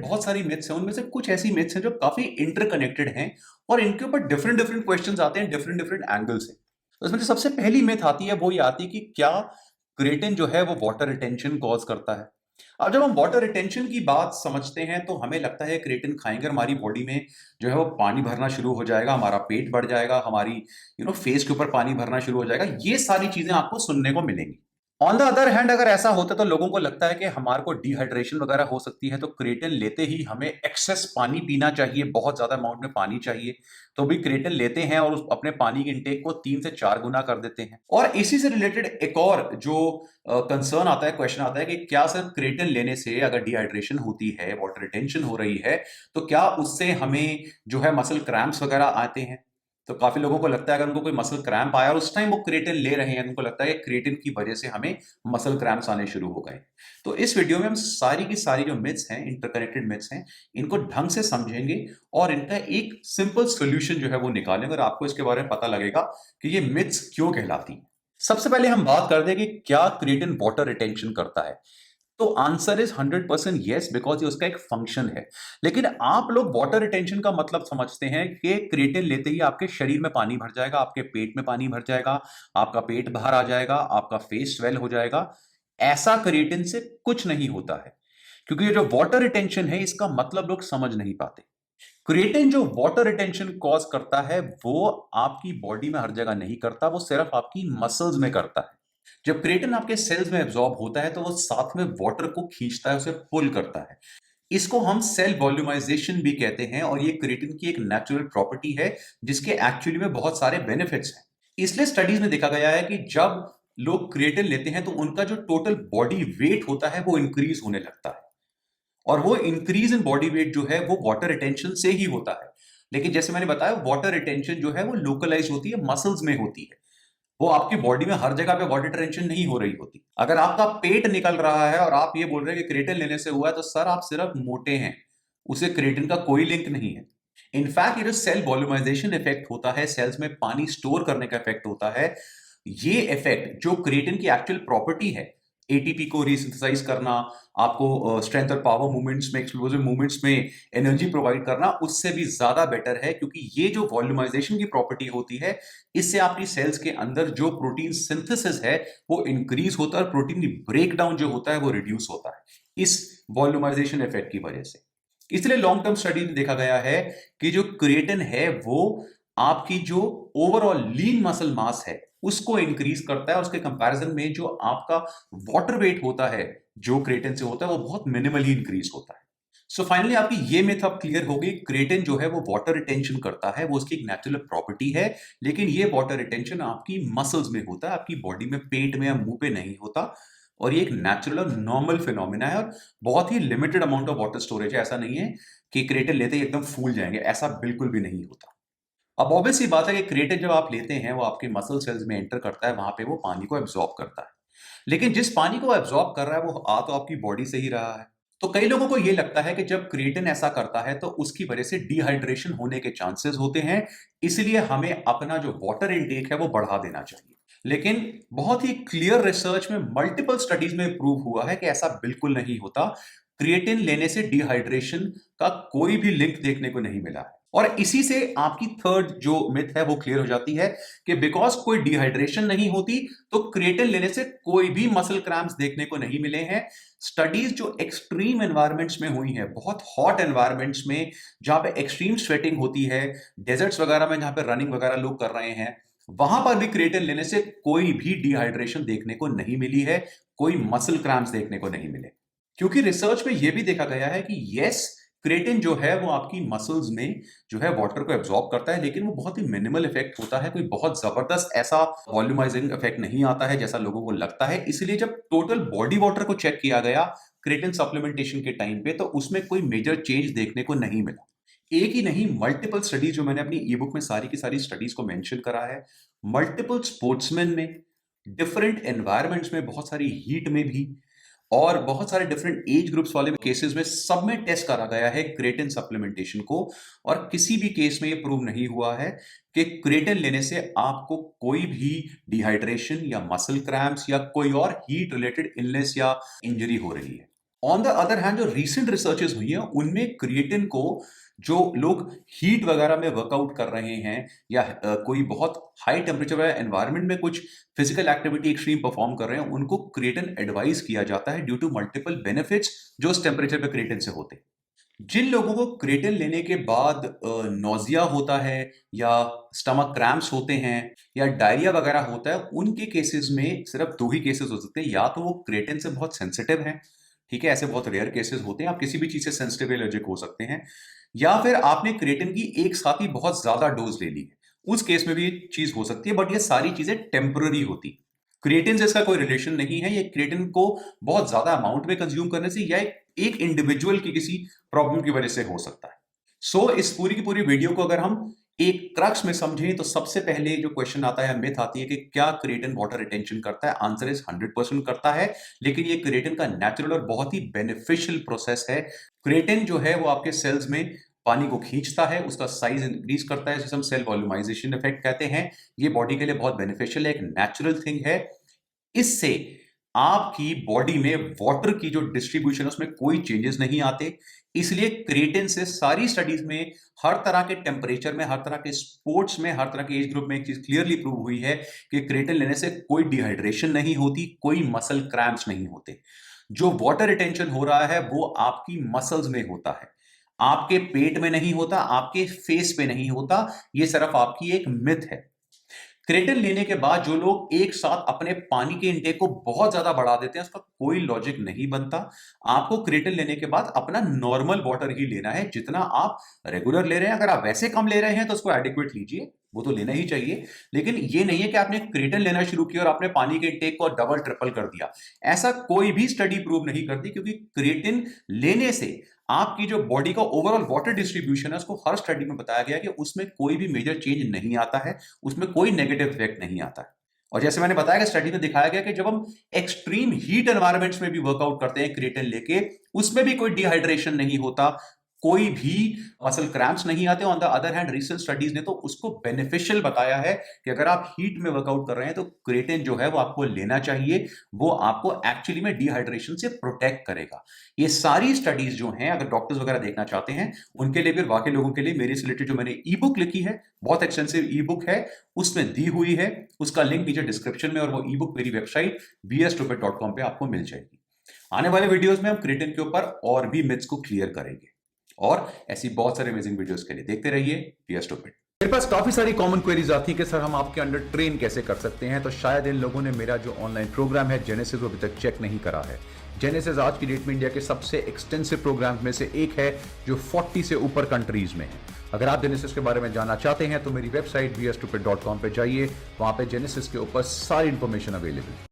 बहुत सारी मिथ्स हैं, उनमें से कुछ ऐसी मिथ्स हैं जो काफी इंटरकनेक्टेड हैं और इनके ऊपर डिफरेंट डिफरेंट क्वेश्चंस आते हैं डिफरेंट डिफरेंट एंगल से। तो इसमें जो सबसे पहली मिथ आती है वो ये आती है कि क्या क्रिएटिन जो है वो वाटर रिटेंशन कॉज करता है। अब जब हम वाटर रिटेंशन की बात समझते हैं तो हमें लगता है क्रिएटिन खाएंगे हमारी बॉडी में जो है वो पानी भरना शुरू हो जाएगा, हमारा पेट बढ़ जाएगा, हमारी फेस के ऊपर पानी भरना शुरू हो जाएगा। ये सारी चीजें आपको सुनने को मिलेंगी। ऑन द अदर हैंड अगर ऐसा होता तो लोगों को लगता है कि हमारे को डिहाइड्रेशन वगैरह हो सकती है, तो क्रिएटिन लेते ही हमें एक्सेस पानी पीना चाहिए, बहुत ज्यादा अमाउंट में पानी चाहिए। तो भी क्रिएटिन लेते हैं और अपने पानी के इंटेक को 3 से 4 गुना कर देते हैं। और इसी से रिलेटेड एक और जो कंसर्न आता है, क्वेश्चन आता है कि क्या सिर्फ क्रिएटिन लेने से अगर डिहाइड्रेशन होती है, वाटर रिटेंशन हो रही है, तो क्या उससे हमें जो है मसल क्रैम्प्स वगैरह आते हैं। तो काफी लोगों को लगता है अगर उनको कोई मसल क्रैम्प आया और उस टाइम वो क्रिएटिन ले रहे हैं, उनको लगता है कि क्रिएटिन की वजह से हमें मसल क्रैम्प्स आने शुरू हो गए। तो इस वीडियो में हम सारी की सारी जो मिथ्स हैं, इंटरकनेक्टेड मिथ्स हैं, इनको ढंग से समझेंगे और इनका एक सिंपल सॉल्यूशन जो है वो निकालेंगे और आपको इसके बारे में पता लगेगा कि ये मिथ्स क्यों कहलाती हैं। सबसे पहले हम बात करते हैं कि क्या क्रिएटिन वाटर रिटेंशन करता है। तो आंसर इज 100% यस, बिकॉज ये उसका एक फंक्शन है। लेकिन आप लोग वाटर रिटेंशन का मतलब समझते हैं कि क्रिएटिन लेते ही आपके शरीर में पानी भर जाएगा, आपके पेट में पानी भर जाएगा, आपका पेट बाहर आ जाएगा, आपका फेस स्वेल हो जाएगा। ऐसा क्रिएटिन से कुछ नहीं होता है, क्योंकि ये जो वाटर रिटेंशन है इसका मतलब लोग समझ नहीं पाते। क्रिएटिन जो वाटर रिटेंशन कॉज करता है वो आपकी बॉडी में हर जगह नहीं करता, वो सिर्फ आपकी मसल्स में करता है। जब क्रिएटिन आपके सेल्स में एब्जॉर्ब होता है तो वो साथ में वाटर को खींचता है, उसे पुल करता है। इसको हम सेल वॉल्यूमाइजेशन भी कहते हैं और ये क्रिएटिन की एक नेचुरल प्रॉपर्टी है जिसके एक्चुअली में बहुत सारे बेनिफिट्स हैं। इसलिए स्टडीज में देखा गया है कि जब लोग क्रिएटिन लेते हैं तो उनका जो टोटल बॉडी वेट होता है वो इंक्रीज होने लगता है। और वो इंक्रीज इन बॉडी वेट जो है वो वाटर रिटेंशन से ही होता है। लेकिन जैसे मैंने बताया, वाटर रिटेंशन जो है वो लोकलाइज होती है, मसल्स में होती है। वो आपकी बॉडी में हर जगह पे वाटर रिटेंशन नहीं हो रही होती। अगर आपका पेट निकल रहा है और आप ये बोल रहे हैं कि क्रिएटिन लेने से हुआ है, तो सर आप सिर्फ मोटे हैं, उसे क्रिएटिन का कोई लिंक नहीं है। इनफैक्ट ये जो सेल वॉल्यूमाइजेशन इफेक्ट होता है, सेल्स में पानी स्टोर करने का इफेक्ट होता है, ये इफेक्ट जो क्रिएटिन की एक्चुअल प्रॉपर्टी है, एटीपी को रीसिंथेसाइज करना, आपको स्ट्रेंथ और पावर मूवमेंट्स में, एक्सप्लोसिव मूवमेंट्स में एनर्जी प्रोवाइड करना, उससे भी ज्यादा बेटर है। क्योंकि ये जो वॉल्यूमाइजेशन की प्रॉपर्टी होती है, इससे आपकी सेल्स के अंदर जो प्रोटीन सिंथेसिस है वो इंक्रीज होता है और प्रोटीन की ब्रेकडाउन जो होता है वो रिड्यूस होता है इस वॉल्यूमाइजेशन इफेक्ट की वजह से। इसलिए लॉन्ग टर्म स्टडी में देखा गया है कि जो क्रिएटिन है वो आपकी जो ओवरऑल लीन मसल मास है उसको इंक्रीज करता है और उसके कंपैरिजन में जो आपका वाटर वेट होता है जो क्रिएटिन से होता है वो बहुत मिनिमली इंक्रीज होता है। सो फाइनली आपकी ये मिथ अब क्लियर हो गई, क्रिएटिन जो है वो वाटर रिटेंशन करता है, वो उसकी एक नेचुरल प्रॉपर्टी है। लेकिन ये वाटर रिटेंशन आपकी मसल्स में होता है, आपकी बॉडी में, पेट में या मुंह पे नहीं होता। और ये एक नेचुरल और नॉर्मल फिनोमिना है और बहुत ही limited amount of water storage है। ऐसा नहीं है कि क्रिएटिन लेते ही एकदम फूल जाएंगे, ऐसा बिल्कुल भी नहीं होता। अब ऑब्वियस सी बात है कि क्रिएटिन जब आप लेते हैं वो आपके मसल सेल्स में एंटर करता है, वहां पे वो पानी को एब्जॉर्ब करता है। लेकिन जिस पानी को एब्जॉर्ब कर रहा है वो आ तो आपकी बॉडी से ही रहा है। तो कई लोगों को ये लगता है कि जब क्रिएटिन ऐसा करता है तो उसकी वजह से डिहाइड्रेशन होने के चांसेस होते हैं, इसलिए हमें अपना जो वाटर इनटेक है वो बढ़ा देना चाहिए। लेकिन बहुत ही क्लियर रिसर्च में मल्टीपल स्टडीज में प्रूव हुआ है कि ऐसा बिल्कुल नहीं होता। क्रिएटिन लेने से डिहाइड्रेशन का कोई भी लिंक देखने को नहीं मिला है। और इसी से आपकी थर्ड जो मिथ है वो क्लियर हो जाती है कि बिकॉज कोई डिहाइड्रेशन नहीं होती तो क्रिएटिन लेने से कोई भी मसल क्रैम्प्स देखने को नहीं मिले हैं। स्टडीज जो एक्सट्रीम एनवायरमेंट्स में हुई हैं, बहुत हॉट एनवायरमेंट्स में जहां पे एक्सट्रीम स्वेटिंग होती है, डेजर्ट्स वगैरह में जहां पे रनिंग वगैरह लोग कर रहे हैं, वहां पर भी क्रिएटिन लेने से कोई भी डिहाइड्रेशन देखने को नहीं मिली है, कोई मसल क्रैम्प्स देखने को नहीं मिले। क्योंकि रिसर्च में यह भी देखा गया है कि यस, क्रिएटिन जो है वो आपकी मसल्स में जो है वाटर को एब्जॉर्ब करता है, लेकिन वो बहुत ही मिनिमल इफेक्ट होता है, कोई बहुत जबरदस्त ऐसा वॉल्यूमाइजिंग इफेक्ट नहीं आता है जैसा लोगों को लगता है। इसलिए जब टोटल बॉडी वाटर को चेक किया गया क्रिएटिन सप्लीमेंटेशन के टाइम पे, तो उसमें कोई मेजर चेंज देखने को नहीं मिला। एक ही नहीं, मल्टीपल स्टडीज जो मैंने अपनी ई बुक में सारी की सारी स्टडीज को मेंशन करा है, मल्टीपल स्पोर्ट्समैन में, डिफरेंट एनवायरमेंट्स में, बहुत सारी हीट में भी, और बहुत सारे डिफरेंट एज ग्रुप्स वाले केसेस में, सब में टेस्ट करा गया है क्रिएटिन सप्लीमेंटेशन को। और किसी भी केस में ये प्रूव नहीं हुआ है कि क्रिएटिन लेने से आपको कोई भी डिहाइड्रेशन या मसल क्रैम्प्स या कोई और हीट रिलेटेड इलनेस या इंजरी हो रही है। ऑन द अदर हैंड जो रीसेंट रिसर्चेस हुई हैं उनमें क्रिएटिन को जो लोग हीट वगैरह में वर्कआउट कर रहे हैं या कोई बहुत हाई टेम्परेचर वाला एनवायरनमेंट में कुछ फिजिकल एक्टिविटी एक्सट्रीम परफॉर्म कर रहे हैं उनको क्रिएटिन एडवाइस किया जाता है ड्यू टू मल्टीपल बेनिफिट्स जो उस टेम्परेचर पे क्रिएटिन से होते हैं। जिन लोगों को क्रिएटिन लेने के बाद नौजिया होता है या स्टमक क्रैम्प्स होते हैं या डायरिया वगैरह होता है उनके केसेस में सिर्फ दो ही केसेस हो सकते हैं, या तो वो क्रिएटिन से बहुत सेंसिटिव हैं, ठीक है, ऐसे बहुत रेयर केसेस होते हैं, आप किसी भी चीज से सेंसिटिव एलर्जिक हो सकते हैं, या फिर आपने क्रिएटिन की एक साथ ही बहुत ज्यादा डोज ले ली है, उस केस में भी ये चीज हो सकती है। बट ये सारी चीजें टेम्पररी होती, क्रिएटिन से इसका कोई रिलेशन नहीं है। ये क्रिएटिन को बहुत ज्यादा अमाउंट में कंज्यूम करने से या एक इंडिविजुअल की किसी प्रॉब्लम की वजह से हो सकता है। सो इस पूरी की पूरी वीडियो को अगर हम एक क्रक्स में समझें तो सबसे पहले जो क्वेश्चन आता है, मिथ आती है कि क्या क्रिएटिन वाटर रिटेंशन करता है। आंसर इज 100% करता है, लेकिन ये क्रिएटिन का नेचुरल और बहुत ही बेनिफिशियल प्रोसेस है। क्रिएटिन जो है वो आपके सेल्स में पानी को खींचता है, उसका साइज इंक्रीज करता है, जिसे हम सेल वॉल्यूमाइजेशन इफेक्ट कहते हैं। ये बॉडी के लिए बहुत बेनिफिशियल है, एक नेचुरल थिंग है। इससे आपकी बॉडी में वाटर की जो डिस्ट्रीब्यूशन है उसमें कोई चेंजेस नहीं आते। इसलिए क्रिएटिन से सारी स्टडीज में हर तरह के टेम्परेचर में, हर तरह के स्पोर्ट्स में, हर तरह के एज ग्रुप में एक चीज क्लियरली प्रूव हुई है कि क्रिएटिन लेने से कोई डिहाइड्रेशन नहीं होती, कोई मसल क्रैम्प्स नहीं होते। जो वाटर रिटेंशन हो रहा है वो आपकी मसल्स में होता है, आपके पेट में नहीं होता, आपके फेस पे नहीं होता। ये सिर्फ आपकी एक मिथ है। क्रिएटिन लेने के बाद जो लोग एक साथ अपने पानी के इंटेक को बहुत ज्यादा बढ़ा देते हैं उसका कोई लॉजिक नहीं बनता। आपको क्रिएटिन लेने के बाद अपना नॉर्मल वाटर ही लेना है, जितना आप रेगुलर ले रहे हैं। अगर आप वैसे कम ले रहे हैं तो उसको एडिक्वेट लीजिए, वो तो लेना ही चाहिए। लेकिन ये नहीं है कि आपने क्रिएटिन लेना शुरू किया और आपने पानी के इंटेक को डबल ट्रिपल कर दिया। ऐसा कोई भी स्टडी प्रूव नहीं करती, क्योंकि क्रिएटिन लेने से आपकी जो बॉडी का ओवरऑल वाटर डिस्ट्रीब्यूशन है उसको हर स्टडी में बताया गया कि उसमें कोई भी मेजर चेंज नहीं आता है, उसमें कोई नेगेटिव इफेक्ट नहीं आता है। और जैसे मैंने बताया कि स्टडी में दिखाया गया कि जब हम एक्सट्रीम हीट एनवायरमेंट्स में भी वर्कआउट करते हैं क्रिएटिन लेके, उसमें भी कोई डिहाइड्रेशन नहीं होता, कोई भी मसल क्रैम्प्स नहीं आते। On the other hand recent studies ने तो उसको बेनिफिशियल बताया है कि अगर आप हीट में वर्कआउट कर रहे हैं तो क्रिएटिन जो है वो आपको लेना चाहिए, वो आपको एक्चुअली में डिहाइड्रेशन से प्रोटेक्ट करेगा। ये सारी स्टडीज जो हैं, अगर डॉक्टर्स वगैरह देखना चाहते हैं उनके लिए भी, बाकी लोगों के लिए, मेरे से रिलेटेड जो मैंने ई बुक लिखी है, बहुत एक्सटेंसिव ई बुक है, उसमें दी हुई है, उसका लिंक नीचे डिस्क्रिप्शन में, और वो ई बुक मेरी वेबसाइट bstupid.com पे आपको मिल जाएगी। आने वाले वीडियोस में हम क्रिएटिन के ऊपर और भी मिथ्स को क्लियर करेंगे, और ऐसी बहुत सारे अमेजिंग वीडियोस के लिए देखते रहिए बी स्टूपिड। मेरे पास काफी सारी कॉमन क्वेरीज आती है कि सर हम आपके अंडर ट्रेन कैसे कर सकते हैं, तो शायद इन लोगों ने मेरा जो ऑनलाइन प्रोग्राम है जेनेसिस वो अभी तक चेक नहीं करा है। जेनेसिस आज की डेट में इंडिया के सबसे एक्सटेंसिव प्रोग्राम में से एक है जो 40 से ऊपर कंट्रीज में है। अगर आप जेनेसिस के बारे में जानना चाहते हैं तो मेरी वेबसाइट bstupid.com पे जाइए, वहां पे जेनेसिस के ऊपर सारी इंफॉर्मेशन अवेलेबल है।